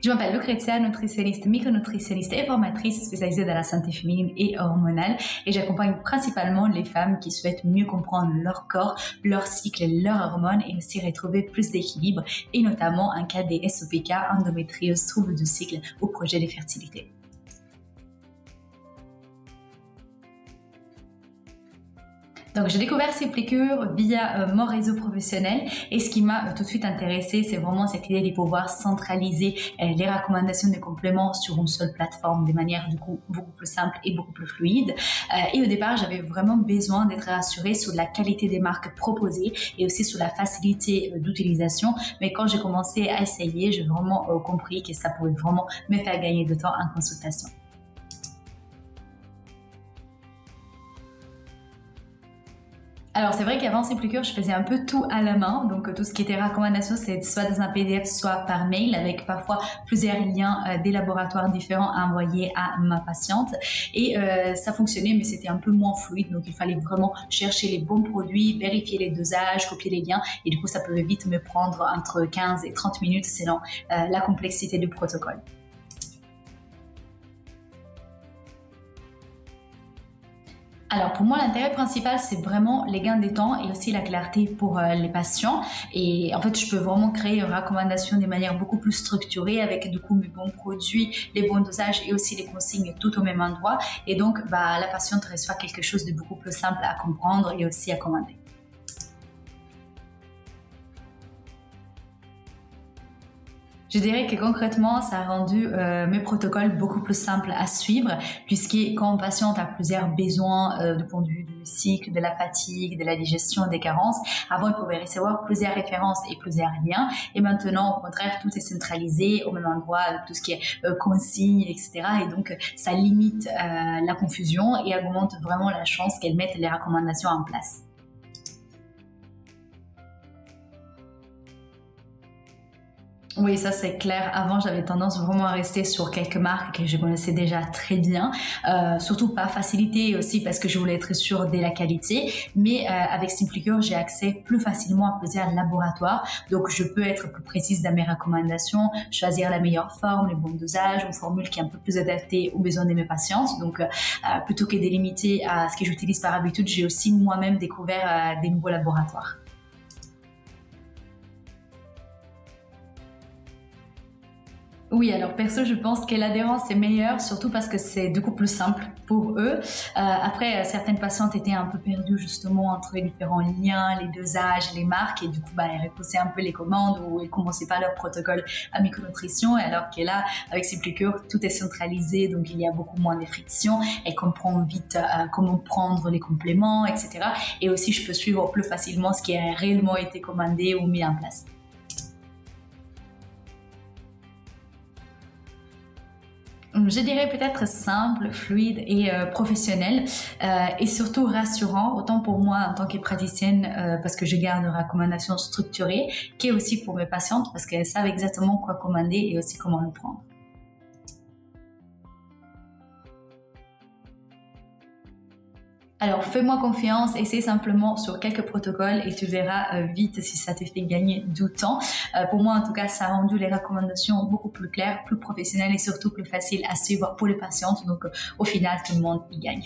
Je m'appelle Lucrezia, nutritionniste, micronutritionniste et formatrice spécialisée dans la santé féminine et hormonale, et j'accompagne principalement les femmes qui souhaitent mieux comprendre leur corps, leur cycle et leurs hormones et aussi retrouver plus d'équilibre, et notamment en cas des SOPK, endométriose, troubles du cycle ou projet de fertilité. Donc, j'ai découvert SimpliCure via mon réseau professionnel, et ce qui m'a tout de suite intéressée, c'est vraiment cette idée de pouvoir centraliser les recommandations des compléments sur une seule plateforme de manière du coup beaucoup plus simple et beaucoup plus fluide. Et au départ, j'avais vraiment besoin d'être rassurée sur la qualité des marques proposées et aussi sur la facilité d'utilisation. Mais quand j'ai commencé à essayer, j'ai vraiment compris que ça pouvait vraiment me faire gagner de temps en consultation. Alors, c'est vrai qu'avant SimpliCure, je faisais un peu tout à la main. Donc, tout ce qui était recommandations, c'est soit dans un PDF, soit par mail, avec parfois plusieurs liens des laboratoires différents à envoyer à ma patiente. Et ça fonctionnait, mais c'était un peu moins fluide. Donc, il fallait vraiment chercher les bons produits, vérifier les dosages, copier les liens. Et du coup, ça pouvait vite me prendre entre 15 et 30 minutes selon la complexité du protocole. Alors pour moi, l'intérêt principal, c'est vraiment les gains de temps et aussi la clarté pour les patients. Et en fait, je peux vraiment créer une recommandation de manière beaucoup plus structurée avec du coup mes bons produits, les bons dosages et aussi les consignes tout au même endroit. Et donc, la patiente reçoit quelque chose de beaucoup plus simple à comprendre et aussi à commander. Je dirais que concrètement, ça a rendu mes protocoles beaucoup plus simples à suivre, puisque quand un patient a plusieurs besoins du point de vue du cycle, de la fatigue, de la digestion, des carences, avant il pouvait recevoir plusieurs références et plusieurs liens, et maintenant au contraire tout est centralisé au même endroit, tout ce qui est consignes, etc. Et donc ça limite la confusion et augmente vraiment la chance qu'elles mettent les recommandations en place. Oui, ça c'est clair. Avant, j'avais tendance vraiment à rester sur quelques marques que je connaissais déjà très bien, surtout par facilité aussi parce que je voulais être sûre de la qualité. Mais avec SimpliCure, j'ai accès plus facilement à plusieurs laboratoires, donc je peux être plus précise dans mes recommandations, choisir la meilleure forme, les bons dosages, une formule qui est un peu plus adaptée aux besoins de mes patientes. Donc, plutôt que de limiter à ce que j'utilise par habitude, j'ai aussi moi-même découvert des nouveaux laboratoires. Oui, alors perso, je pense que l'adhérence est meilleure, surtout parce que c'est du coup plus simple pour eux. Après, certaines patientes étaient un peu perdues justement entre les différents liens, les dosages, les marques, et du coup, elles repoussaient un peu les commandes ou elles commençaient pas leur protocole à micronutrition, alors que là, avec SimpliCure, tout est centralisé, donc il y a beaucoup moins de friction. Elles comprennent vite comment prendre les compléments, etc. Et aussi, je peux suivre plus facilement ce qui a réellement été commandé ou mis en place. Je dirais peut-être simple, fluide et professionnel, et surtout rassurant, autant pour moi en tant que praticienne parce que je garde une recommandation structurée, qu'est aussi pour mes patientes parce qu'elles savent exactement quoi commander et aussi comment le prendre. Alors fais-moi confiance, essaie simplement sur quelques protocoles et tu verras vite si ça te fait gagner du temps. Pour moi en tout cas, ça a rendu les recommandations beaucoup plus claires, plus professionnelles et surtout plus faciles à suivre pour les patientes. Donc au final, tout le monde y gagne.